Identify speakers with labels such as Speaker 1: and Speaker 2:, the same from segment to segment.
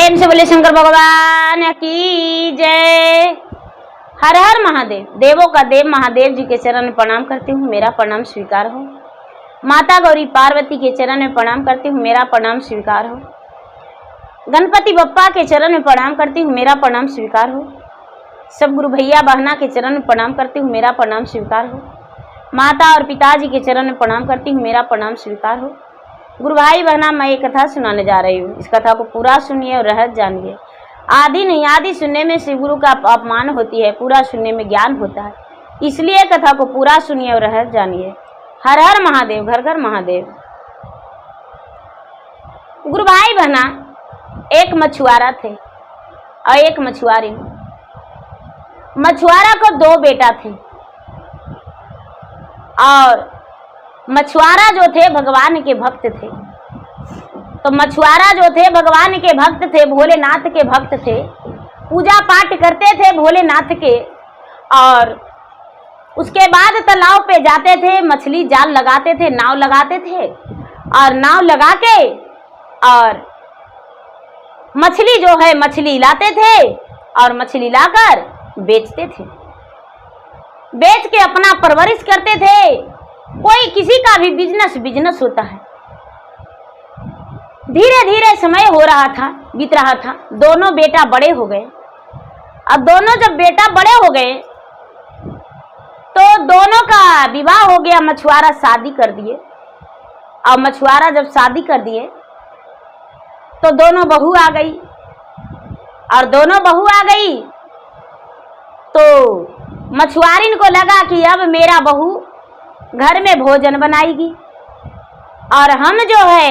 Speaker 1: प्रेम से बोले शंकर भगवान की जय। हर हर महादेव। देवों का देव महादेव जी के चरण में प्रणाम करती हूँ, मेरा प्रणाम स्वीकार हो। माता गौरी पार्वती के चरण में प्रणाम करती हूँ, मेरा प्रणाम स्वीकार हो। गणपति बप्पा के चरण में प्रणाम करती हूँ, मेरा प्रणाम स्वीकार हो। सब गुरु भैया बहना के चरण में प्रणाम करती हूँ, मेरा प्रणाम स्वीकार हो। माता और पिताजी के चरण में प्रणाम करती हूँ, मेरा प्रणाम स्वीकार हो। गुरु भाई बहना, मैं एक कथा सुनाने जा रही हूँ। इस कथा को पूरा सुनिए और रहस्य जानिए। आदि नहीं, आदि सुनने में शिव गुरु का अपमान होती है, पूरा सुनने में ज्ञान होता है। इसलिए कथा को पूरा सुनिए और रहस्य जानिए। हर हर महादेव, घर घर महादेव। गुरु भाई बहना, एक मछुआरा थे और एक मछुआरी। मछुआरा को 2 बेटा थे और मछुआरा जो थे भगवान के भक्त थे। तो मछुआरा जो थे भगवान के भक्त थे, भोलेनाथ के भक्त थे, पूजा पाठ करते थे भोलेनाथ के। और उसके बाद तालाब पे जाते थे, मछली जाल लगाते थे, नाव लगाते थे और नाव लगा के और मछली जो है मछली लाते थे और मछली लाकर बेचते थे। बेच के अपना परवरिश करते थे। कोई किसी का भी बिजनेस होता है। धीरे धीरे समय हो रहा था, बीत रहा था। दोनों बेटा बड़े हो गए। अब दोनों जब बेटा बड़े हो गए तो दोनों का विवाह हो गया। मछुआरा शादी कर दिए और मछुआरा जब शादी कर दिए तो दोनों बहू आ गई। और दोनों बहू आ गई तो मछुआरिन को लगा कि अब मेरा बहू घर में भोजन बनाएगी और हम जो है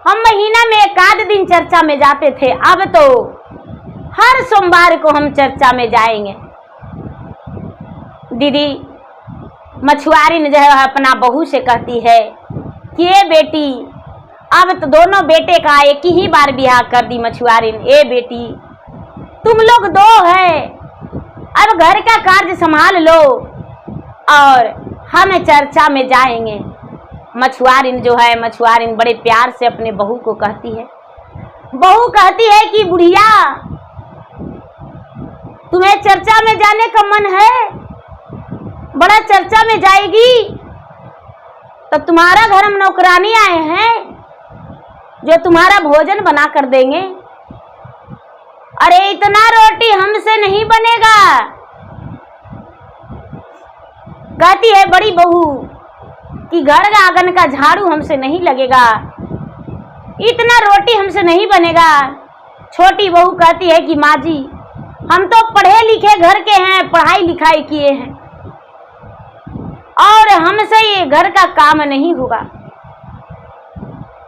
Speaker 1: हम महीना में 1 दिन चर्चा में जाते थे, अब तो हर सोमवार को हम चर्चा में जाएंगे। दीदी मछुआरिन जो है अपना बहू से कहती है कि ये बेटी, अब तो दोनों बेटे का एक ही बार ब्याह कर दी मछुआरिन। ए बेटी, तुम लोग 2 है, अब घर का कार्य संभाल लो और हम चर्चा में जाएंगे। मछुआरिन जो है मछुआरिन बड़े प्यार से अपने बहू को कहती है। बहू कहती है कि बुढ़िया, तुम्हें चर्चा में जाने का मन है? बड़ा चर्चा में जाएगी तो तुम्हारा घर हम नौकरानी आए हैं जो तुम्हारा भोजन बना कर देंगे। अरे इतना रोटी हमसे नहीं बनेगा। कहती है बड़ी बहू कि घर आंगन का झाड़ू हमसे नहीं लगेगा, इतना रोटी हमसे नहीं बनेगा। छोटी बहू कहती है कि माँ जी, हम तो पढ़े लिखे घर के हैं, पढ़ाई लिखाई किए हैं और हमसे ये घर का काम नहीं होगा।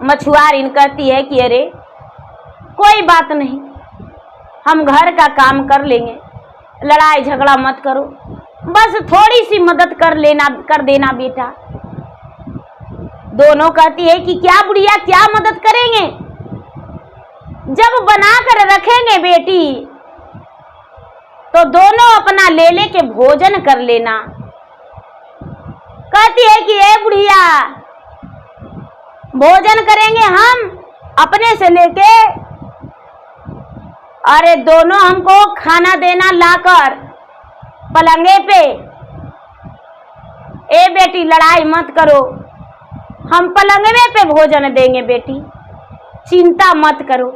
Speaker 1: मछुआरिन कहती है कि अरे कोई बात नहीं, हम घर का काम कर लेंगे, लड़ाई झगड़ा मत करो, बस थोड़ी सी मदद कर देना बेटा। दोनों कहती है कि क्या बुढ़िया, क्या मदद करेंगे? जब बना कर रखेंगे बेटी तो दोनों अपना ले के भोजन कर लेना। कहती है कि ए बुढ़िया, भोजन करेंगे हम अपने से लेके, अरे दोनों हमको खाना देना लाकर पलंगे पे। ए बेटी, लड़ाई मत करो, हम पलंगे पे भोजन देंगे बेटी, चिंता मत करो।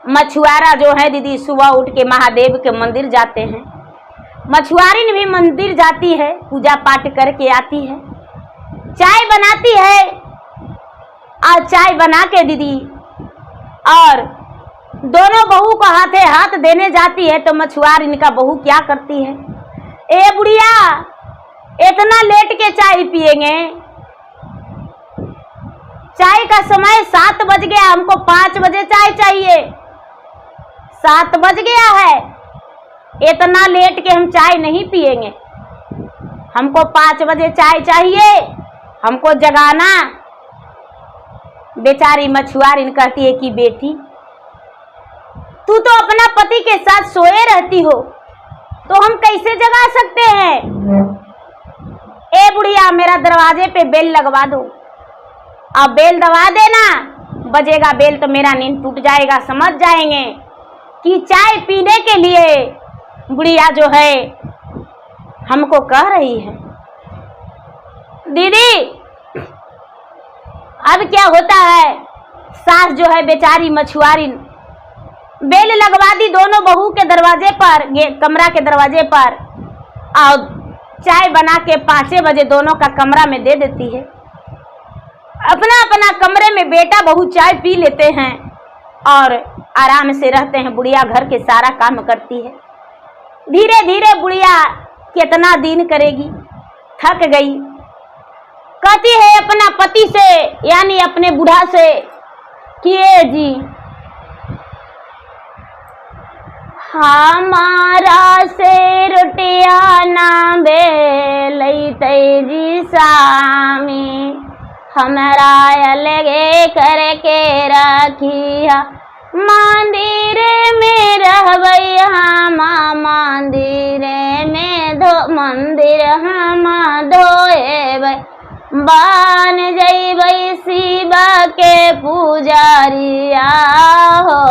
Speaker 1: मछुआरा जो है दीदी सुबह उठ के महादेव के मंदिर जाते हैं। मछुआरिन भी मंदिर जाती है, पूजा पाठ करके आती है, चाय बनाती है और चाय बना के दीदी और दोनों बहू को हाथे हाथ देने जाती है। तो मछुआरिन का बहू क्या करती है? ए बुढ़िया, इतना लेट के चाय पिएंगे? चाय का समय 7 बज गया, हमको 5 बजे चाय चाहिए। 7 बज गया है, इतना लेट के हम चाय नहीं पिएंगे, हमको 5 बजे चाय चाहिए, हमको जगाना। बेचारी मछुआरिन कहती है कि बेटी, तू तो अपना पति के साथ सोए रहती हो, तो हम कैसे जगा सकते हैं? ए बुढ़िया, मेरा दरवाजे पे बेल लगवा दो। अब बेल दबा देना, बजेगा बेल तो मेरा नींद टूट जाएगा। समझ जाएंगे कि चाय पीने के लिए बुढ़िया जो है हमको कह रही है। दीदी अब क्या होता है, सास जो है बेचारी मछुआरी बेल लगवा दी दोनों बहू के दरवाजे पर, कमरा के दरवाजे पर, और चाय बना के 5 बजे दोनों का कमरा में दे देती है। अपना अपना कमरे में बेटा बहू चाय पी लेते हैं और आराम से रहते हैं। बुढ़िया घर के सारा काम करती है। धीरे धीरे बुढ़िया कितना दिन करेगी, थक गई। कहती है अपना पति से यानी अपने बूढ़ा से कि ए जी हमारा से रोटिया ना बेलते जी सामी, हमारा अलगे करके रखिया, मंदिर में रहबैया मंदिर में मंदिर हम धोएबै, बन जैबै शिव के पुजारिया हो,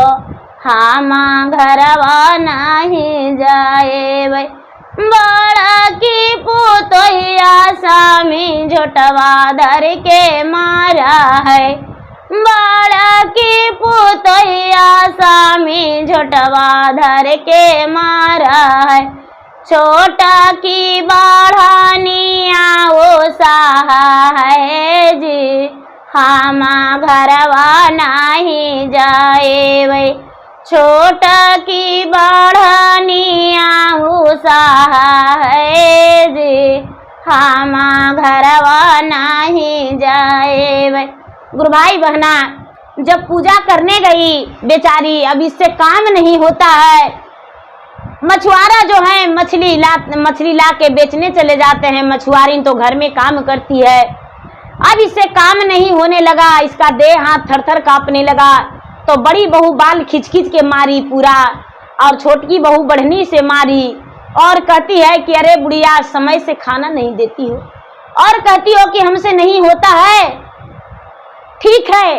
Speaker 1: हम घरवा नहीं जाएबै, बड़ा की पुतोहिया स्वामी झोटवा धर के मारा है, बड़ा की पुतोहिया स्वामी झोटवा धर के मारा है, छोटा की बढ़ानिया वो सहा है जी, हम घरवा नहीं जाएबै, छोटा की बढ़ानिया वो सहा है जी, हम घरवा नहीं जाएबै। गुरु भाई बहना जब पूजा करने गई बेचारी, अब इससे काम नहीं होता है। मछुआरा जो है मछली ला के बेचने चले जाते हैं, मछुआरी तो घर में काम करती है। अब इससे काम नहीं होने लगा, इसका देह हाथ थर-थर कांपने लगा, तो बड़ी बहू बाल खींच-खींच के मारी पूरा, और छोटकी बहू बढ़नी से मारी, और कहती है कि अरे बुढ़िया समय से खाना नहीं देती हो, और कहती हो कि हमसे नहीं होता है, ठीक है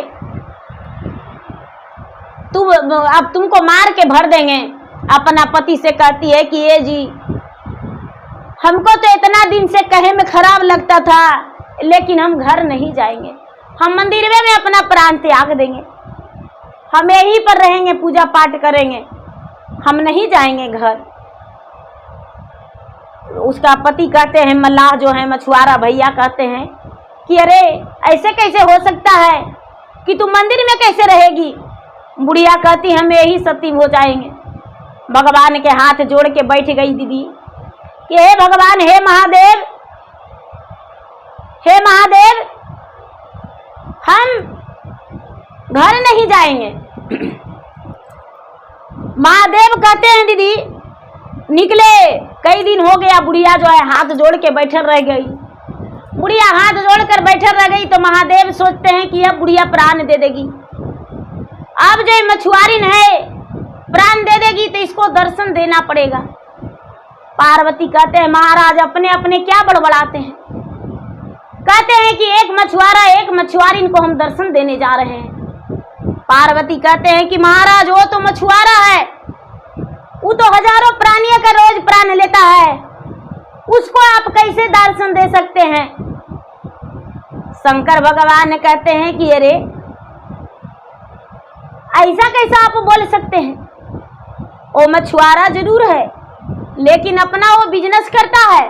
Speaker 1: अब तुमको मार के भर देंगे। अपना पति से कहती है कि ये जी हमको तो इतना दिन से कहे में खराब लगता था, लेकिन हम घर नहीं जाएंगे, हम मंदिर में अपना प्राण त्याग देंगे, हम यहीं पर रहेंगे, पूजा पाठ करेंगे, हम नहीं जाएंगे घर। उसका पति कहते हैं, मल्लाह जो है मछुआरा भैया कहते हैं कि अरे ऐसे कैसे हो सकता है कि तू मंदिर में कैसे रहेगी। बुढ़िया कहती हम यही सती हो जाएंगे। भगवान के हाथ जोड़ के बैठ गई दीदी कि हे भगवान, हे महादेव, हे महादेव, हम घर नहीं जाएंगे। महादेव कहते हैं दीदी निकले, कई दिन हो गया, बुढ़िया जो है हाथ जोड़ के बैठल रह गई। बुढ़िया हाथ जोड़कर बैठल रह गई तो महादेव सोचते हैं कि अब बुढ़िया प्राण दे देगी, अब जो मछुआरी है प्राण दे देगी तो इसको दर्शन देना पड़ेगा। पार्वती कहते हैं महाराज अपने अपने क्या बड़बड़ाते हैं, कहते हैं कि एक मछुआरा एक मछुआरी को हम दर्शन देने जा रहे हैं। पार्वती कहते हैं कि महाराज वो तो मछुआरा है, वो तो हजारों प्राणियों का रोज प्राण लेता है, उसको आप कैसे दर्शन दे सकते हैं। शंकर भगवान कहते हैं कि अरे ऐसा कैसा आप बोल सकते हैं, वो मछुआरा जरूर है लेकिन अपना वो बिजनेस करता है,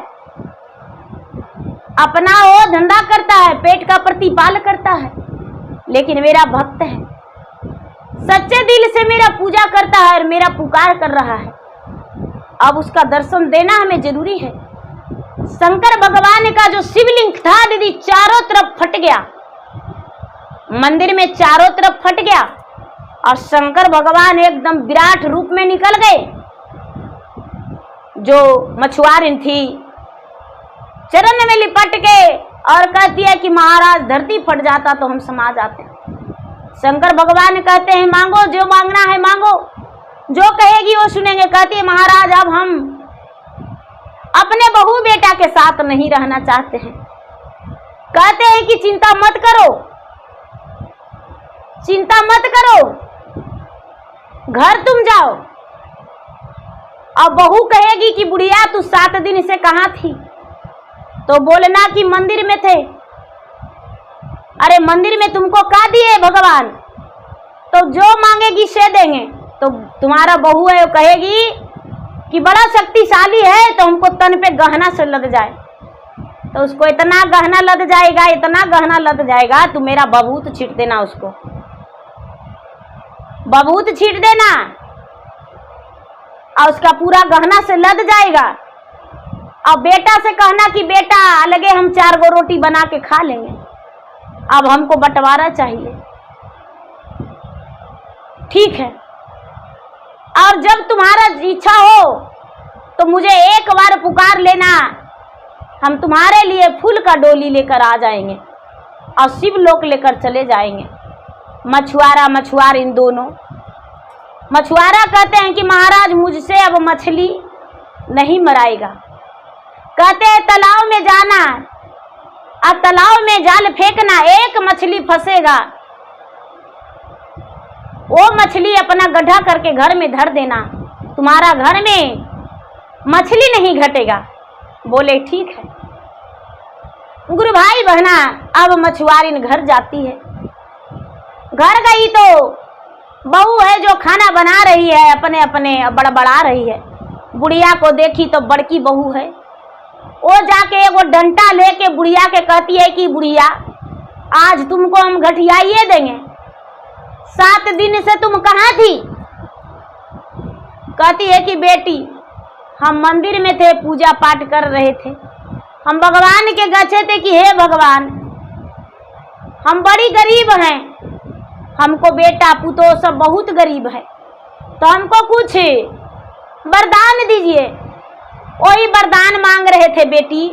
Speaker 1: अपना वो धंधा करता है, पेट का प्रतिपाल करता है, लेकिन मेरा भक्त है, सच्चे दिल से मेरा पूजा करता है और मेरा पुकार कर रहा है, अब उसका दर्शन देना हमें जरूरी है। शंकर भगवान का जो शिवलिंग था दीदी चारों तरफ फट गया, मंदिर में चारों तरफ फट गया और शंकर भगवान एकदम विराट रूप में निकल गए। जो मछुआरी थी चरण में लिपट के और कहती है कि महाराज धरती फट जाता तो हम समा जाते। शंकर भगवान कहते हैं मांगो, जो मांगना है मांगो, जो कहेगी वो सुनेंगे। कहती है महाराज अब हम अपने बहू बेटा के साथ नहीं रहना चाहते हैं। कहते हैं कि चिंता मत करो, चिंता मत करो, घर तुम जाओ। अब बहू कहेगी कि बुढ़िया तू 7 दिन से कहाँ थी, तो बोलना कि मंदिर में थे। अरे मंदिर में तुमको क्या दिए भगवान, तो जो मांगेगी से देंगे। तो तुम्हारा बहू है वो कहेगी कि बड़ा शक्तिशाली है, तो हमको तन पे गहना से लद जाए। तो उसको इतना गहना लद जाएगा, इतना गहना लद जाएगा, तू मेरा बबूत छीट देना, उसको बबूत छीट देना, और उसका पूरा गहना से लद जाएगा। अब बेटा से कहना कि बेटा अलगे हम 4 गो रोटी बना के खा लेंगे, अब हमको बंटवारा चाहिए। ठीक है, और जब तुम्हारा इच्छा हो तो मुझे एक बार पुकार लेना, हम तुम्हारे लिए फूल का डोली लेकर आ जाएंगे और शिव लोक लेकर चले जाएंगे। मछुआरा मछुआर इन दोनों, मछुआरा कहते हैं कि महाराज मुझसे अब मछली नहीं मराएगा। कहते हैं तालाब में जाना और तालाब में जाल फेंकना, एक मछली फंसेगा, वो मछली अपना गड्ढा करके घर में धर देना, तुम्हारा घर में मछली नहीं घटेगा। बोले ठीक है। गुरु भाई बहना, अब मछुआरिन घर जाती है। घर गई तो बहू है जो खाना बना रही है, अपने अपने बड़बड़ा रही है। बुढ़िया को देखी तो बड़की बहू है, वो जाके एगो डंटा लेके बुढ़िया के कहती है कि बुढ़िया आज तुमको हम घटियाइए देंगे, 7 दिन से तुम कहाँ थी। कहती है कि बेटी हम मंदिर में थे, पूजा पाठ कर रहे थे, हम भगवान के गच्छे थे कि हे भगवान हम बड़ी गरीब हैं, हमको बेटा पुतो सब बहुत गरीब है, तो हमको कुछ वरदान दीजिए। वही वरदान मांग रहे थे बेटी।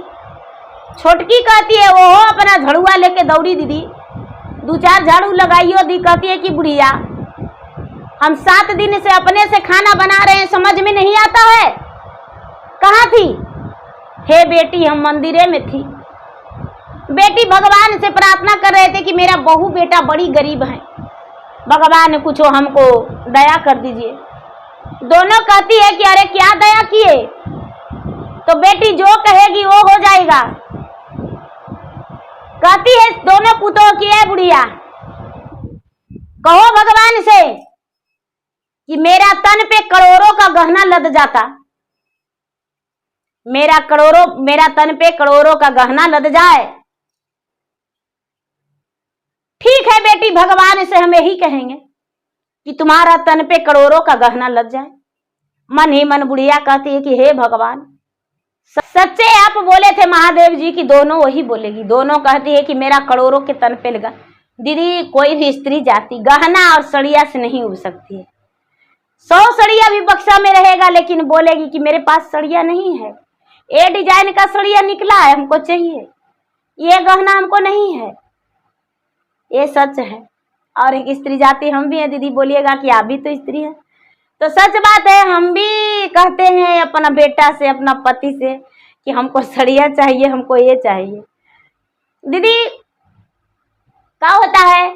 Speaker 1: छोटकी कहती है वो अपना झड़ुआ लेके दौड़ी, दीदी 2-4 झाड़ू लगाइयो दी। कहती है कि बुढ़िया हम 7 दिन से अपने से खाना बना रहे हैं, समझ में नहीं आता है, कहाँ थी। हे बेटी हम मंदिरे में थी। बेटी भगवान से प्रार्थना कर रहे थे कि मेरा बहू बेटा बड़ी गरीब है, भगवान कुछ हमको दया कर दीजिए। दोनों कहती है कि अरे क्या दया किए, तो बेटी जो कहेगी वो हो जाएगा। कहती है दोनों पुतों की है बुढ़िया कहो भगवान से कि मेरा तन पे करोड़ों का गहना लद जाता, मेरा तन पे करोड़ों का गहना लद जाए। ठीक है बेटी, भगवान से हम यही कहेंगे कि तुम्हारा तन पे करोड़ों का गहना लग जाए। मन ही मन बुढ़िया कहती है कि हे भगवान सच्चे आप बोले थे महादेव जी की दोनों वही बोलेगी। दोनों कहती है कि मेरा करोड़ों के तन पे लगा। दीदी कोई भी स्त्री जाति गहना और सड़िया से नहीं उब सकती है। 100 सड़िया भी बक्सा में रहेगा, लेकिन बोलेगी कि मेरे पास सड़िया नहीं है, ये डिजाइन का सड़िया निकला है हमको चाहिए, ये गहना हमको नहीं है। ये सच है। और एक स्त्री जाति हम भी हैं दीदी, बोलिएगा कि आप भी तो स्त्री हैं, तो सच बात है। हम भी कहते हैं अपना बेटा से, अपना पति से कि हमको सड़िया चाहिए, हमको ये चाहिए। दीदी क्या होता है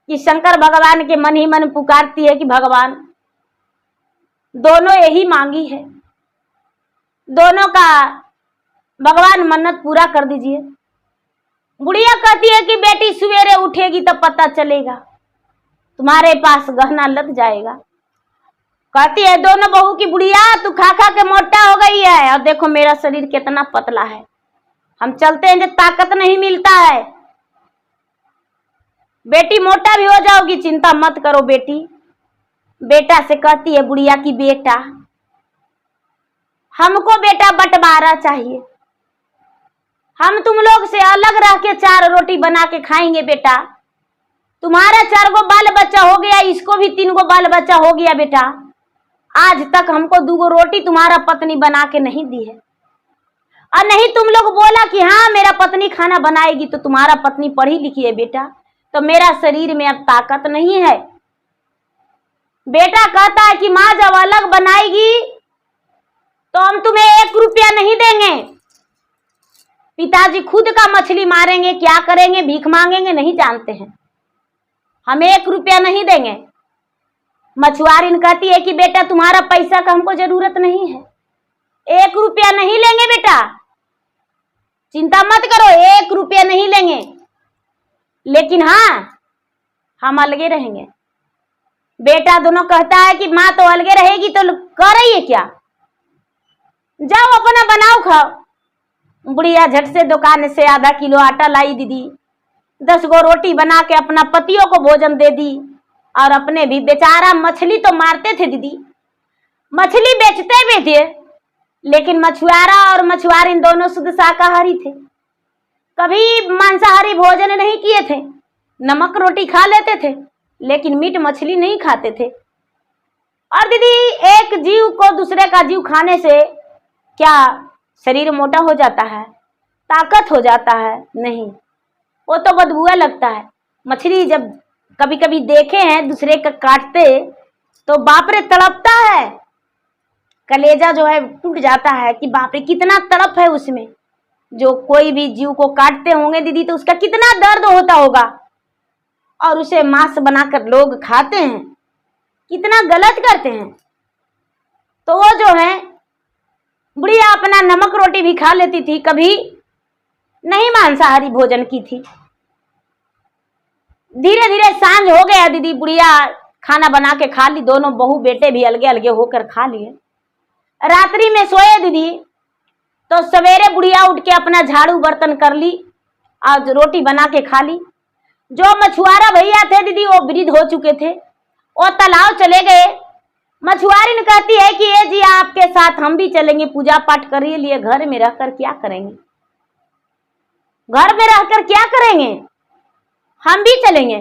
Speaker 1: कि शंकर भगवान के मन ही मन पुकारती है कि भगवान दोनों यही मांगी है, दोनों का भगवान मन्नत पूरा कर दीजिए। बुढ़िया कहती है कि बेटी सवेरे उठेगी तब पता चलेगा, तुम्हारे पास गहना लग जाएगा। कहती है दोनों बहू की बुढ़िया तू खा खा के मोटा हो गई है, और देखो मेरा शरीर कितना पतला है, हम चलते हैं जब ताकत नहीं मिलता है। बेटी मोटा भी हो जाओगी, चिंता मत करो बेटी। बेटा से कहती है बुढ़िया की बेटा हमको बेटा बंटवारा चाहिए, हम तुम लोग से अलग रह के 4 रोटी बना के खाएंगे बेटा। तुम्हारा 4 गो बाल बच्चा हो गया, इसको भी 3 गो बाल बच्चा हो गया बेटा। आज तक हमको 2 गो रोटी तुम्हारा पत्नी बना के नहीं दी है, और नहीं तुम लोग बोला कि हाँ मेरा पत्नी खाना बनाएगी, तो तुम्हारा पत्नी पढ़ी लिखी है बेटा, तो मेरा शरीर में अब ताकत नहीं है। बेटा कहता है कि माँ जब अलग बनाएगी तो हम तुम्हें 1 रुपया नहीं देंगे, पिताजी खुद का मछली मारेंगे, क्या करेंगे, भीख मांगेंगे, नहीं जानते हैं। हम 1 रुपया नहीं देंगे। मछुआरिन कहती है कि बेटा तुम्हारा पैसा का हमको जरूरत नहीं है, 1 रुपया नहीं लेंगे बेटा, चिंता मत करो, 1 रुपया नहीं लेंगे, लेकिन हाँ हम अलगे रहेंगे। बेटा दोनों कहता है कि माँ तो अलगे रहेगी तो कर रही है क्या, जाओ अपना बनाओ खाओ। बुढ़िया झट से दुकान से आधा किलो आटा लाई दीदी, 10 गो रोटी बना के अपना पतियों को भोजन दे दी, और अपने भी बेचारा मछली तो मारते थे दीदी, मछली बेचते भी थे, लेकिन मछुआरा और मछुआरिन दोनों शुद्ध शाकाहारी थे, कभी मांसाहारी भोजन नहीं किए थे, नमक रोटी खा लेते थे लेकिन मीट मछली नहीं खाते थे। और दीदी एक जीव को दूसरे का जीव खाने से क्या शरीर मोटा हो जाता है, ताकत हो जाता है? नहीं, वो तो बदबुआ लगता है। मछली जब कभी कभी देखे हैं दूसरे का काटते तो बाप रे तड़पता है, कलेजा जो है टूट जाता है कि बाप रे कितना तड़प है उसमें। जो कोई भी जीव को काटते होंगे दीदी तो उसका कितना दर्द होता होगा, और उसे मांस बनाकर लोग खाते हैं, कितना गलत करते हैं। तो वो जो है बुढ़िया अपना नमक रोटी भी खा लेती थी, कभी नहीं मांसाहारी भोजन की थी। धीरे धीरे सांझ हो गया दीदी, बुढ़िया खाना बना के खा ली, दोनों बहू बेटे भी अलगे अलगे होकर खा लिए। रात्रि में सोए दीदी तो सवेरे बुढ़िया उठ के अपना झाड़ू बर्तन कर ली और रोटी बना के खा ली। जो मछुआरा भैया थे दीदी वो वृद्ध हो चुके थे, वो तालाब चले गए। मछुआरिन कहती है कि ये जी आपके साथ हम भी चलेंगे, पूजा पाठ कर लिए, घर में रहकर क्या करेंगे, घर में रहकर क्या करेंगे, हम भी चलेंगे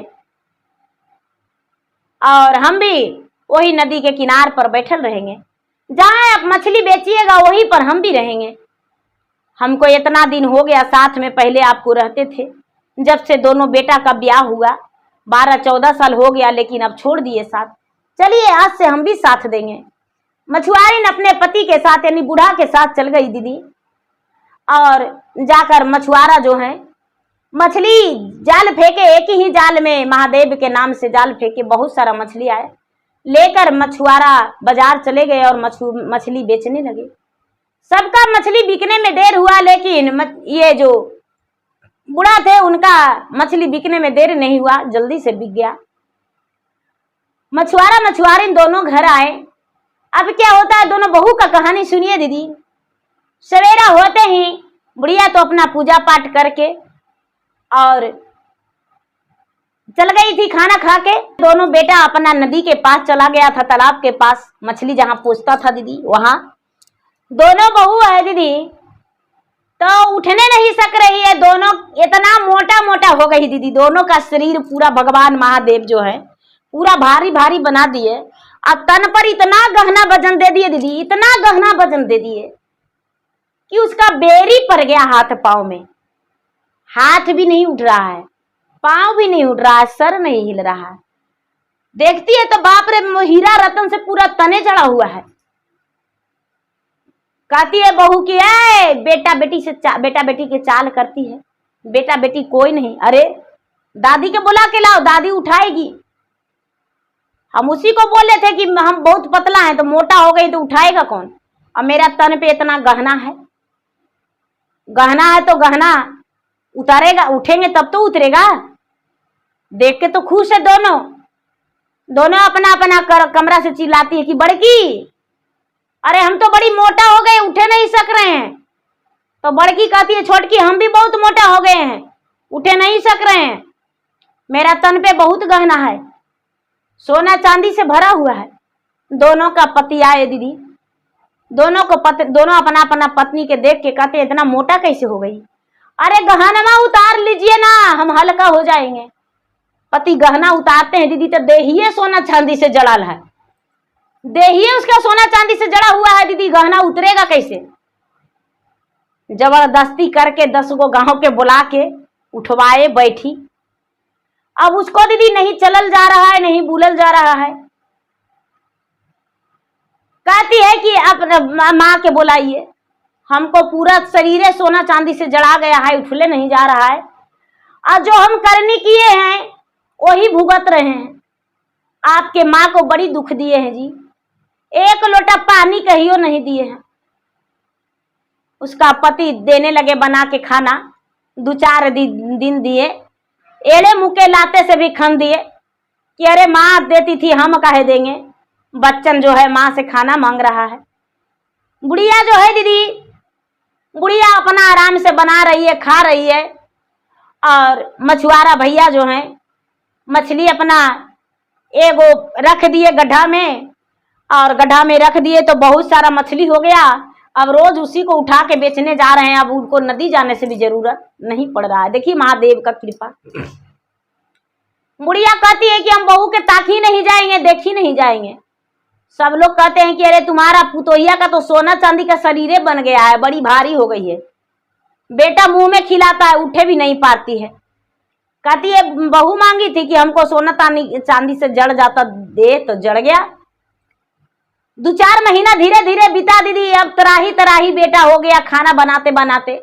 Speaker 1: और हम भी वही नदी के किनार पर बैठल रहेंगे, जहां आप मछली बेचिएगा वहीं पर हम भी रहेंगे। हमको इतना दिन हो गया साथ में, पहले आपको रहते थे, जब से दोनों बेटा का ब्याह हुआ 12-14 साल हो गया, लेकिन अब छोड़ दिए साथ, चलिए आज से हम भी साथ देंगे। मछुआरिन अपने पति के साथ यानी बूढ़ा के साथ चल गई दीदी, और जाकर मछुआरा जो है मछली जाल फेंके, एक ही जाल में महादेव के नाम से जाल फेंके, बहुत सारा मछली आए, लेकर मछुआरा बाजार चले गए और मछली बेचने लगे। सबका मछली बिकने में देर हुआ, लेकिन ये जो बूढ़ा थे उनका मछली बिकने में देर नहीं हुआ, जल्दी से बिक गया। मछुआरा मछुआरिन दोनों घर आए। अब क्या होता है, दोनों बहू का कहानी सुनिए दीदी। सवेरा होते ही बुढ़िया तो अपना पूजा पाठ करके और चल गई थी खाना खा के। दोनों बेटा अपना नदी के पास चला गया था, तालाब के पास, मछली जहां पूछता था दीदी वहां। दोनों बहू है दीदी तो उठने नहीं सक रही है, दोनों इतना मोटा मोटा हो गई दीदी, दोनों का शरीर पूरा भगवान महादेव जो है पूरा भारी भारी बना दिए, और तन पर इतना गहना वजन दे दिए दीदी, इतना गहना वजन दे दिए कि उसका बेरी पड़ गया हाथ पांव में, हाथ भी नहीं उठ रहा है, पांव भी नहीं उठ रहा है, सर नहीं हिल रहा है। देखती है तो बाप रे हीरा रतन से पूरा तने चढ़ा हुआ है। कहती है बहू की है बेटा बेटी की चाल करती है, बेटा बेटी कोई नहीं, अरे दादी के बुला के लाओ, दादी उठाएगी। हम उसी को बोले थे कि हम बहुत पतला हैं तो मोटा हो गई तो उठाएगा कौन, और मेरा तन पे इतना गहना है, गहना है तो गहना उतारेगा, उठेंगे तब तो उतरेगा। देख के तो खुश है दोनों, दोनों अपना अपना कमरा से चिल्लाती है कि बड़की अरे हम तो बड़ी मोटा हो गए, उठे नहीं सक रहे हैं। तो बड़की कहती है छोटकी हम भी बहुत मोटा हो गए हैं, उठे नहीं सक रहे हैं, मेरा तन पे बहुत गहना है, सोना चांदी से भरा हुआ है। दोनों का पति आए दीदी, दोनों अपना अपना पत्नी के देख के कहते इतना मोटा कैसे हो गई, अरे गहना उतार लीजिए ना हम हल्का हो जाएंगे। पति गहना उतारते हैं दीदी तो देहिए सोना चांदी से जड़ाल है, देहिए उसका सोना चांदी से जड़ा हुआ है दीदी, गहना उतरेगा कैसे। जबरदस्ती करके 10 गो गांव के बुला के उठवाए बैठी। अब उसको दीदी नहीं चलल जा रहा है, नहीं बुलल जा रहा है। कहती है कि अब माँ के बुलाइए, हमको पूरा शरीर सोना चांदी से जड़ा गया है, उठले नहीं जा रहा है, और जो हम करनी किए हैं वही भुगत रहे हैं। आपके माँ को बड़ी दुख दिए हैं जी, एक लोटा पानी कहियो नहीं दिए हैं। उसका पति देने लगे बना के खाना, 2-4 दिन दिए, एड़े मुके लाते से भी खन दिए कि अरे माँ देती थी हम काहे देंगे, बच्चन जो है माँ से खाना मांग रहा है। बुढ़िया जो है दीदी, बुढ़िया अपना आराम से बना रही है, खा रही है, और मछुआरा भैया जो हैं मछली अपना एगो रख दिए गड्ढा में, और गड्ढा में रख दिए तो बहुत सारा मछली हो गया। अब रोज उसी को उठा के बेचने जा रहे हैं। अब उनको नदी जाने से भी जरूरत नहीं पड़ रहा है। देखिए महादेव का कृपा। बुढ़िया कहती है कि हम बहू के ताक ही नहीं जाएंगे, देख ही नहीं जाएंगे। सब लोग कहते हैं कि अरे तुम्हारा पुतोहिया का तो सोना चांदी का शरीर बन गया है, बड़ी भारी हो गई है, बेटा मुंह में खिलाता है, उठे भी नहीं पाती है। कहती है बहू मांगी थी कि हमको सोना चांदी से जड़ जाता दे, तो जड़ गया। 2-4 महीना धीरे धीरे बिता दीदी। अब तराही बेटा हो गया खाना बनाते बनाते।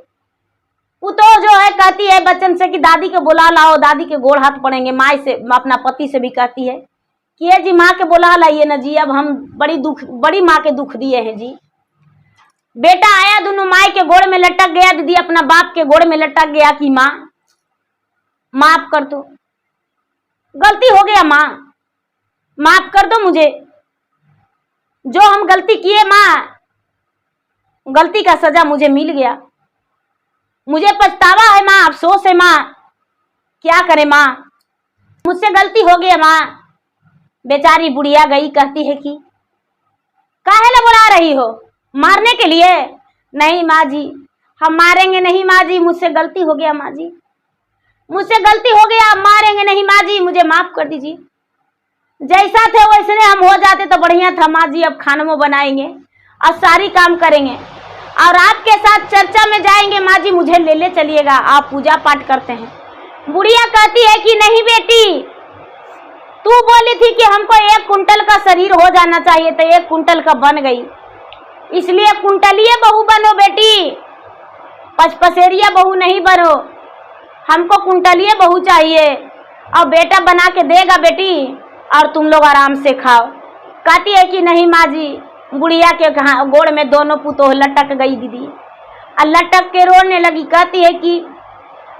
Speaker 1: वो तो जो है कहती है बच्चन से कि दादी के बुला लाओ, दादी के गोड़ हाथ पड़ेंगे। माँ से, अपना पति से भी कहती है कि ये जी माँ के बुला लाइए ना जी, अब हम बड़ी माँ के दुख दिए हैं जी। बेटा आया, दोनों माँ के गोड़ में लटक गया दीदी, अपना बाप के गोड़ में लटक गया कि माँ माफ कर दो, गलती हो गया माँ, माफ कर दो मुझे, जो हम गलती किए माँ, गलती का सजा मुझे मिल गया, मुझे पछतावा है माँ, अफसोस है माँ, क्या करे माँ, मुझसे गलती हो गई माँ। बेचारी बुढ़िया गई, कहती है कि काहे ला बुला रही हो, मारने के लिए? नहीं माँ जी, हम मारेंगे नहीं माँ जी, मुझसे गलती हो गया माँ जी, मुझसे गलती हो गया, मारेंगे नहीं माँ जी, मुझे माफ कर दीजिए। जैसा थे वैसने हम हो जाते तो बढ़िया था माँ जी। अब खाना बनाएंगे और सारी काम करेंगे और आपके साथ चर्चा में जाएंगे माँ जी, मुझे ले चलिएगा, आप पूजा पाठ करते हैं। बुढ़िया कहती है कि नहीं बेटी, तू बोली थी कि हमको 1 कुंटल का शरीर हो जाना चाहिए, तो 1 कुंटल का बन गई, इसलिए कुंटलीय बहू बनो बेटी, पचपसेरिया बहू नहीं बनो, हमको कुंटलीय बहू चाहिए और बेटा बना के देगा बेटी, और तुम लोग आराम से खाओ। कहती है कि नहीं माँ जी। बुढ़िया के गोड़ में दोनों पुतोह लटक गई दीदी, और लटक के रोने लगी। कहती है कि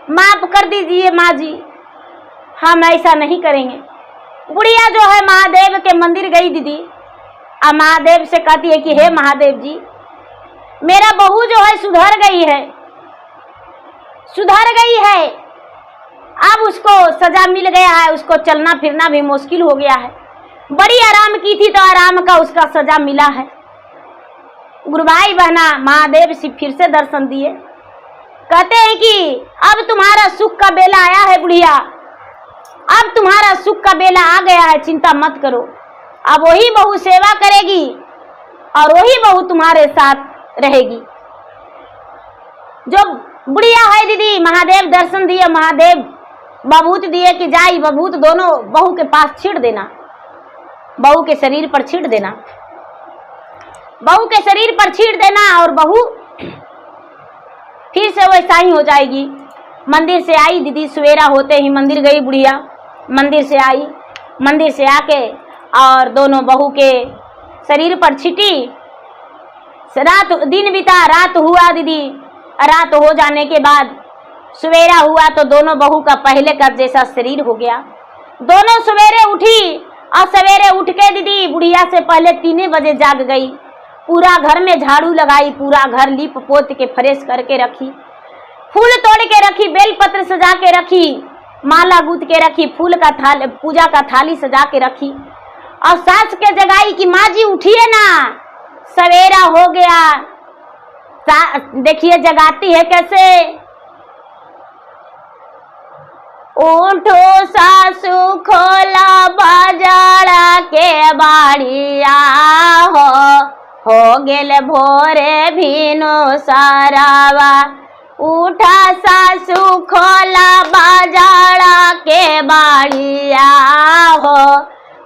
Speaker 1: माफ कर दीजिए माँ जी, हम ऐसा नहीं करेंगे। बुढ़िया जो है महादेव के मंदिर गई दीदी, और महादेव से कहती है कि हे महादेव जी, मेरा बहू जो है सुधर गई है, अब उसको सजा मिल गया है, उसको चलना फिरना भी मुश्किल हो गया है, बड़ी आराम की थी तो आराम का उसका सजा मिला है। गुरु भाई बहना महादेव से फिर से दर्शन दिए, कहते हैं कि अब तुम्हारा सुख का बेला आया है बुढ़िया, अब तुम्हारा सुख का बेला आ गया है, चिंता मत करो, अब वही बहू सेवा करेगी और वही बहू तुम्हारे साथ रहेगी। जो बुढ़िया है दीदी, महादेव दर्शन दिए, महादेव बबूत दिए कि जाई बबूत दोनों बहू के पास छीट देना, बहू के शरीर पर छीट देना, बहू के शरीर पर छीट देना, और बहू फिर से वैसा ही हो जाएगी। मंदिर से आई दीदी, सवेरा होते ही मंदिर गई बुढ़िया, मंदिर से आई, मंदिर से आके और दोनों बहू के शरीर पर छिटी। रात दिन बीता, रात हुआ दीदी, रात हो जाने के बाद सवेरा हुआ तो दोनों बहू का पहले का जैसा शरीर हो गया। दोनों सवेरे उठी और सवेरे उठ के दीदी बुढ़िया से पहले 3 बजे जाग गई, पूरा घर में झाड़ू लगाई, पूरा घर लीप पोत के फ्रेश करके रखी, फूल तोड़ के रखी, बेलपत्र सजा के रखी, माला गूंथ के रखी, फूल का थाली, पूजा का थाली सजा के रखी, और सास के जगाई कि माँ जी उठिए ना, सवेरा हो गया। देखिए जगाती है कैसे, उठो सासू खोला बाजारा के बाड़िया हो गेल भोरे भीनो सारावा, उठा सासू खोला बाजारा के बाड़िया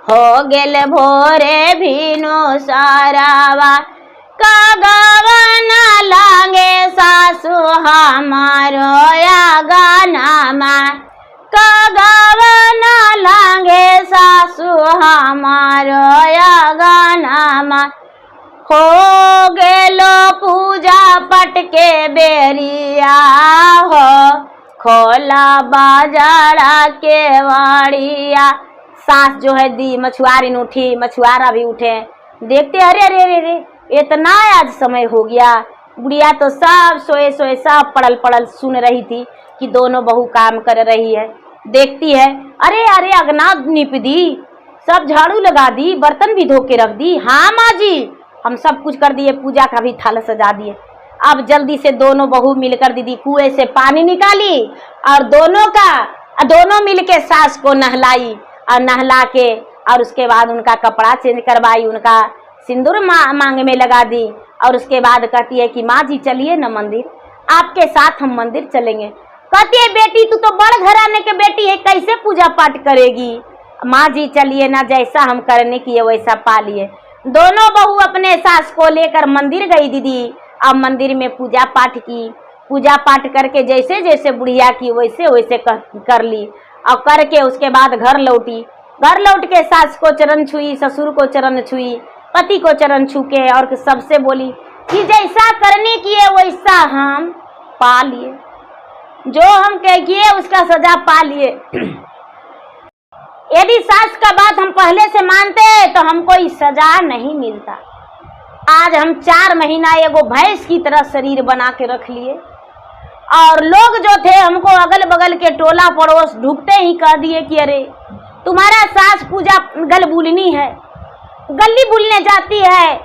Speaker 1: हो गेल भोरे भीनो सारावा, कगवन लागे सासू हमारो या गाना, का गावना लांगे सासु हमारो अगनमा हो गेलो पूजा पट के बेरिया हो खोला बाजारा के वाड़िया। सास जो है दी, मछुआरी उठी, मछुआरा भी उठे, देखते अरे अरे अरे अरे इतना आज समय हो गया। बुढ़िया तो सब सोए सोए सब पड़ल पड़ल सुन रही थी कि दोनों बहू काम कर रही है। देखती है अरे अरे अगना निप दी, सब झाड़ू लगा दी, बर्तन भी धो के रख दी। हाँ माँ जी हम सब कुछ कर दिए, पूजा का भी थाल सजा दिए। अब जल्दी से दोनों बहू मिलकर दीदी कुएं से पानी निकाली और दोनों मिलके सास को नहलाई और नहला के और उसके बाद उनका कपड़ा चेंज करवाई, उनका सिंदूर मांग में लगा दी और उसके बाद कहती है कि माँ जी चलिए न मंदिर, आपके साथ हम मंदिर चलेंगे। कहती है बेटी तू तो बड़ घराने के बेटी है, कैसे पूजा पाठ करेगी। माँ जी चलिए ना, जैसा हम करने की है वैसा पा लिए। दोनों बहू अपने सास को लेकर मंदिर गई दीदी। अब मंदिर में पूजा पाठ की, पूजा पाठ करके जैसे जैसे बुढ़िया की वैसे वैसे कर ली और करके उसके बाद घर लौटी। घर लौट के सास को चरण छुई, ससुर को चरण छुई, पति को चरण छू के और सबसे बोली कि जैसा करने की है वैसा हम पा लिए, जो हम किए उसका सजा पा लिए। यदि सास का बात हम पहले से मानते तो हमको इस सजा नहीं मिलता। आज हम 4 महीना एगो भैंस की तरह शरीर बना के रख लिए और लोग जो थे हमको अगल बगल के टोला पड़ोस ढूंढते ही कह दिए कि अरे तुम्हारा सास पूजा गल बुलनी है, गली बुलने जाती है,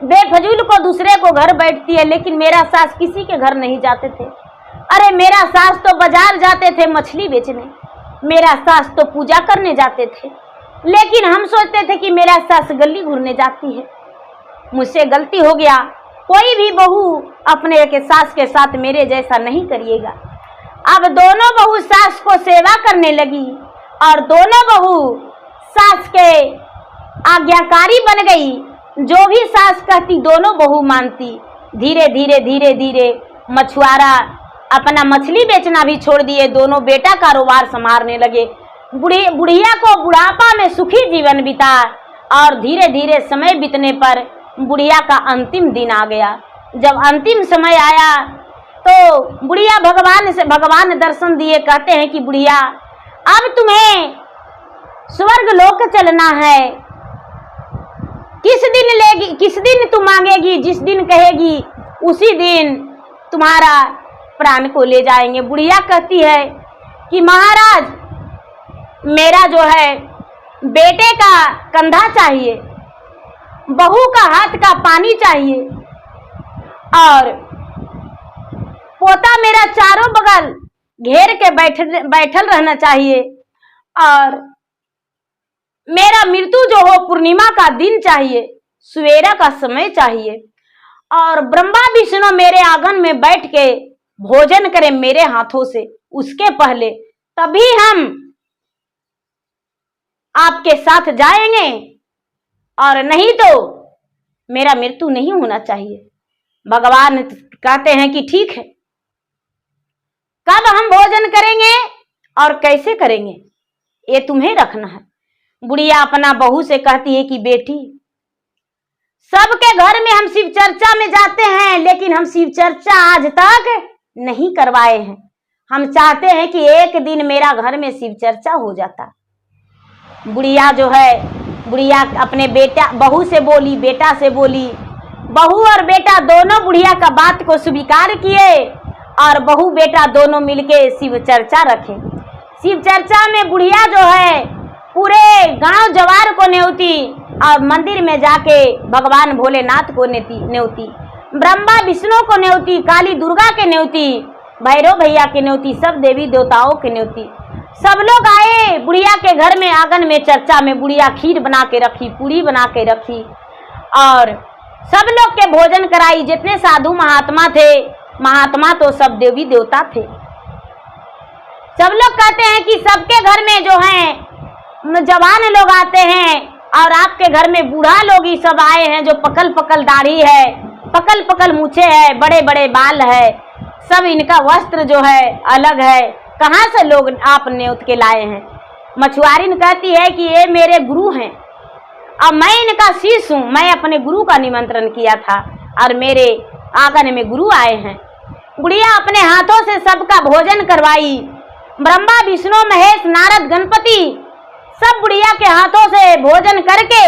Speaker 1: बेफजूल को दूसरे को घर बैठती है। लेकिन मेरा सास किसी के घर नहीं जाते थे। अरे मेरा सास तो बाजार जाते थे मछली बेचने, मेरा सास तो पूजा करने जाते थे। लेकिन हम सोचते थे कि मेरा सास गली घूरने जाती है। मुझसे गलती हो गया। कोई भी बहू अपने के सास के साथ मेरे जैसा नहीं करिएगा। अब दोनों बहू सास को सेवा करने लगी और दोनों बहू सास के आज्ञाकारी बन गई। जो भी सास कहती दोनों बहू मानती। धीरे धीरे धीरे धीरे मछुआरा अपना मछली बेचना भी छोड़ दिए, दोनों बेटा कारोबार संभालने लगे। बुढ़िया को बुढ़ापा में सुखी जीवन बीता और धीरे धीरे समय बीतने पर बुढ़िया का अंतिम दिन आ गया। जब अंतिम समय आया तो बुढ़िया भगवान दर्शन दिए, कहते हैं कि बुढ़िया अब तुम्हें स्वर्ग लोक चलना है। किस दिन तुम मांगेगी, जिस दिन कहेगी उसी दिन तुम्हारा प्राण को ले जाएंगे। बुढ़िया कहती है कि महाराज मेरा जो है बेटे का कंधा चाहिए, बहू का हाथ का पानी चाहिए और पोता मेरा चारों बगल घेर के बैठल रहना चाहिए और मेरा मृत्यु जो हो पूर्णिमा का दिन चाहिए, सवेरा का समय चाहिए और ब्रह्मा विष्णु मेरे आंगन में बैठ के भोजन करें मेरे हाथों से। उसके पहले तभी हम आपके साथ जाएंगे और नहीं तो मेरा मृत्यु नहीं होना चाहिए। भगवान कहते हैं कि ठीक है, कब हम भोजन करेंगे और कैसे करेंगे ये तुम्हें रखना है। बुढ़िया अपना बहू से कहती है कि बेटी सबके घर में हम शिव चर्चा में जाते हैं, लेकिन हम शिव चर्चा आज तक नहीं करवाए हैं। हम चाहते हैं कि एक दिन मेरा घर में शिव चर्चा हो जाता। बुढ़िया जो है, बुढ़िया अपने बहू से बोली, बेटा से बोली। बहू और बेटा दोनों बुढ़िया का बात को स्वीकार किए और बहू बेटा दोनों मिलके शिव चर्चा रखे। शिव चर्चा में बुढ़िया जो है पूरे गांव जवार को न्योती और मंदिर में जाके भगवान भोलेनाथ को न्योती, ब्रह्मा विष्णु को न्योती, काली दुर्गा के न्योती, भैरव भैया के न्योती, सब देवी देवताओं के न्योती। सब लोग आए बुढ़िया के घर में, आंगन में चर्चा में। बुढ़िया खीर बना के रखी, पूरी बना के रखी और सब लोग के भोजन कराई। जितने साधु महात्मा थे, महात्मा तो सब देवी देवता थे। सब लोग कहते हैं कि सबके घर में जो है जवान लोग आते हैं और आपके घर में बूढ़ा लोग ही सब आए हैं, जो पकल पकल दाढ़ी है, पकल पकल मूछे है, बड़े बड़े बाल है, सब इनका वस्त्र जो है अलग है, कहाँ से लोग आप न्योत के लाए हैं? मछुआरिन कहती है कि ये मेरे गुरु हैं, अब मैं इनका शिष्य हूँ, मैं अपने गुरु का निमंत्रण किया था और मेरे आंगन में गुरु आए हैं। बुढ़िया अपने हाथों से सबका भोजन करवाई। ब्रह्मा विष्णु महेश नारद गणपति सब बुढ़िया के हाथों से भोजन करके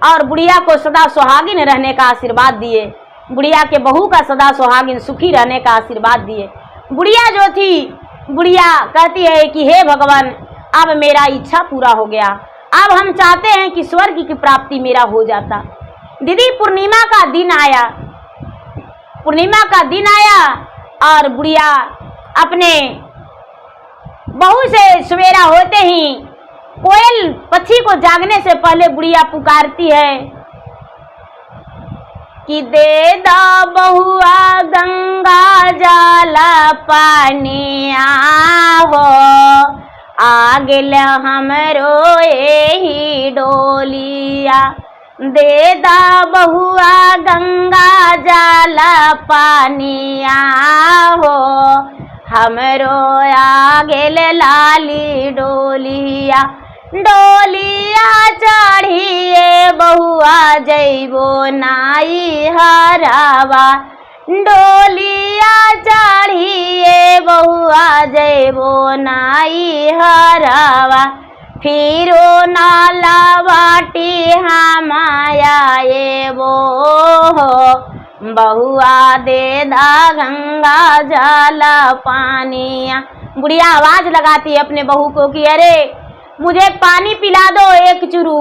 Speaker 1: और बुढ़िया को सदा सुहागिन रहने का आशीर्वाद दिए। बुढ़िया के बहू का सदा सुहागिन सुखी रहने का आशीर्वाद दिए। बुढ़िया जो थी, बुढ़िया कहती है कि हे भगवान, अब मेरा इच्छा पूरा हो गया, अब हम चाहते हैं कि स्वर्ग की प्राप्ति मेरा हो जाता। दीदी पूर्णिमा का दिन आया, पूर्णिमा का दिन आया और बुढ़िया अपने बहू से सवेरा होते ही कोयल पक्षी को जागने से पहले बुढ़िया पुकारती है कि दे दा बहुआ गंगा जल पानिया हो, आ गेल हमरो एही डोलिया। दे दा बहुआ गंगा जल पानिया हो, हमरो आ गेल लाली डोलिया। डोलिया चढ़िए बहुआ जइबो नाई हरावा, डोलिया चढ़िए बहुआ जइबो नाई हरावा। फिरो नाला बाटी हम आए वो बहुआ दे दा गंगा जल पानिया। बुढ़िया आवाज लगाती है अपने बहू को कि अरे मुझे पानी पिला दो एक चुरू,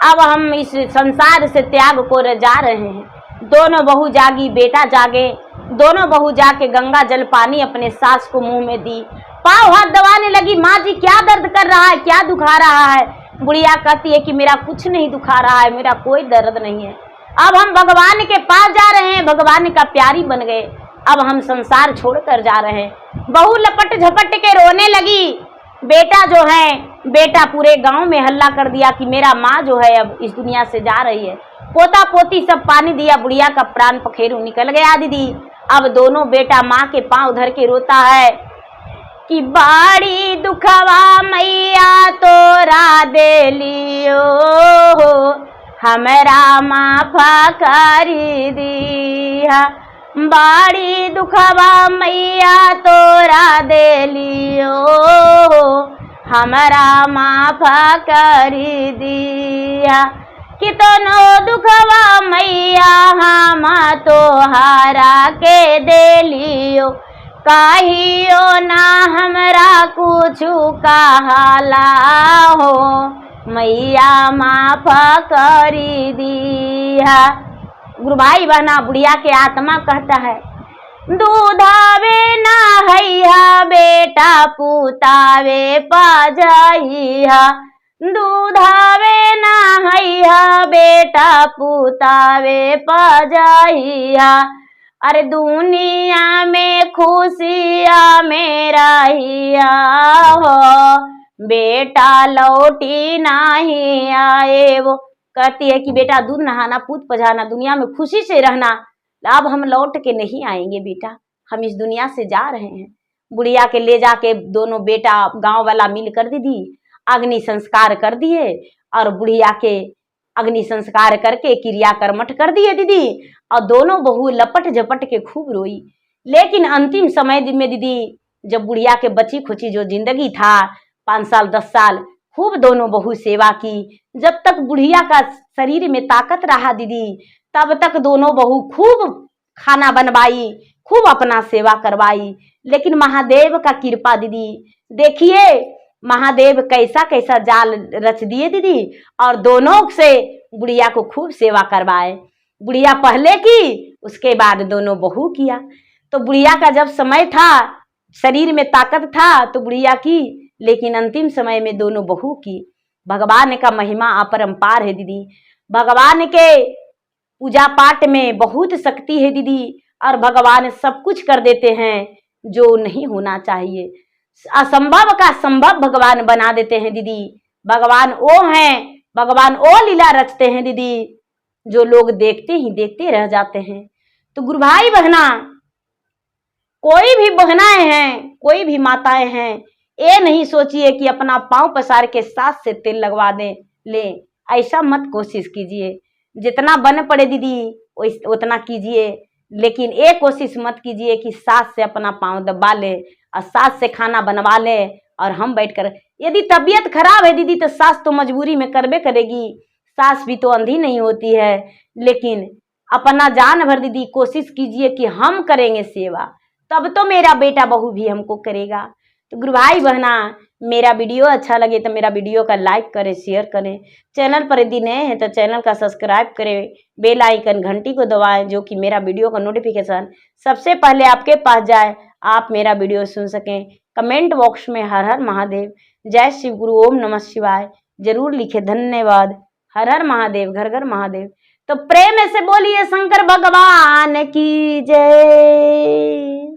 Speaker 1: अब हम इस संसार से त्याग को जा रहे हैं। दोनों बहू जागी, बेटा जागे, दोनों बहू जाके गंगा जल पानी अपने सास को मुंह में दी। पाँव हाथ दबाने लगी, माँ जी क्या दर्द कर रहा है, क्या दुखा रहा है? बुढ़िया कहती है कि मेरा कुछ नहीं दुखा रहा है, मेरा कोई दर्द नहीं है। अब हम भगवान के पास जा रहे हैं, भगवान का प्यारी बन गए, अब हम संसार छोड़कर जा रहे हैं। बहू लपट झपट के रोने लगी। बेटा जो है, बेटा पूरे गांव में हल्ला कर दिया कि मेरा माँ जो है अब इस दुनिया से जा रही है। पोता पोती सब पानी दिया, बुढ़िया का प्राण पखेरु निकल गया दीदी। अब दोनों बेटा माँ के पांव धर के रोता है कि बाड़ी दुखवा मैया तोरा दे लियो, हमरा माफा करी दिया। बाड़ी दुखवा मैया तोरा दे लियो, हमरा माफा करी दिया। कितनो दुखवा मैया हम तोहारा के दे लियो, कहियो ना हमरा कुछु कहाला हो, मैया माफा करी दिया। गुरु भाई बहना बुढ़िया के आत्मा कहता है दूधावे ना हैया बेटा पुतावे पाजइया, दूधावे ना हैया बेटा पुतावे पाजइया। अरे दुनिया में खुशिया मेरा हिया हो, बेटा लौटी नहीं आए वो। कहती है कि बेटा दूध नहाना पूत पजाना, दुनिया में खुशी से रहना, अब हम लौट के नहीं आएंगे बेटा, हम इस दुनिया से जा रहे हैं। बुढ़िया के ले जाके दोनों बेटा गांव वाला मिल कर दीदी अग्नि संस्कार कर दिए और बुढ़िया के अग्नि संस्कार करके क्रिया कर्मठ कर दिए दीदी। और दोनों बहू लपट झपट के खूब रोई। लेकिन अंतिम समय में दीदी जब बुढ़िया के बची खुची जो जिंदगी था 5 साल 10 साल, खूब दोनों बहू सेवा की। जब तक बुढ़िया का शरीर में ताकत रहा दीदी, तब तक दोनों बहू खूब खाना बनवाई, खूब अपना सेवा करवाई। लेकिन महादेव का कृपा दीदी, देखिए महादेव कैसा कैसा जाल रच दिए दीदी, और दोनों से बुढ़िया को खूब सेवा करवाए। बुढ़िया पहले की, उसके बाद दोनों बहू किया। तो बुढ़िया का जब समय था, शरीर में ताकत था तो बुढ़िया की, लेकिन अंतिम समय में दोनों बहू की। भगवान का महिमा अपरंपार है दीदी। भगवान के पूजा पाठ में बहुत शक्ति है दीदी, और भगवान सब कुछ कर देते हैं जो नहीं होना चाहिए। असंभव का संभव भगवान बना देते हैं दीदी। भगवान वो हैं, भगवान वो लीला रचते हैं दीदी, जो लोग देखते ही देखते रह जाते हैं। तो गुरु भाई बहना, कोई भी बहनाएं हैं, कोई भी माताएं हैं, ये नहीं सोचिए कि अपना पांव पसार के सास से तेल लगवा दें ले, ऐसा मत कोशिश कीजिए। जितना बन पड़े दीदी उतना कीजिए, लेकिन ये कोशिश मत कीजिए कि सास से अपना पांव दबा ले और सास से खाना बनवा ले और हम बैठकर। यदि तबीयत खराब है दीदी तो सास तो मजबूरी में करबे करेगी, सास भी तो अंधी नहीं होती है। लेकिन अपना जान भर दीदी कोशिश कीजिए कि हम करेंगे सेवा, तब तो मेरा बेटा बहू भी हमको करेगा। तो गुरु भाई बहना, मेरा वीडियो अच्छा लगे तो मेरा वीडियो का लाइक करें, शेयर करें। चैनल पर यदि नए हैं तो चैनल का सब्सक्राइब करें, बेल आइकन घंटी को दबाएं, जो कि मेरा वीडियो का नोटिफिकेशन सबसे पहले आपके पास जाए, आप मेरा वीडियो सुन सकें। कमेंट बॉक्स में हर हर महादेव, जय शिव गुरु, ओम नमः शिवाय जरूर लिखे। धन्यवाद। हर हर महादेव, घर घर महादेव। तो प्रेम से बोलिए शंकर भगवान की जय।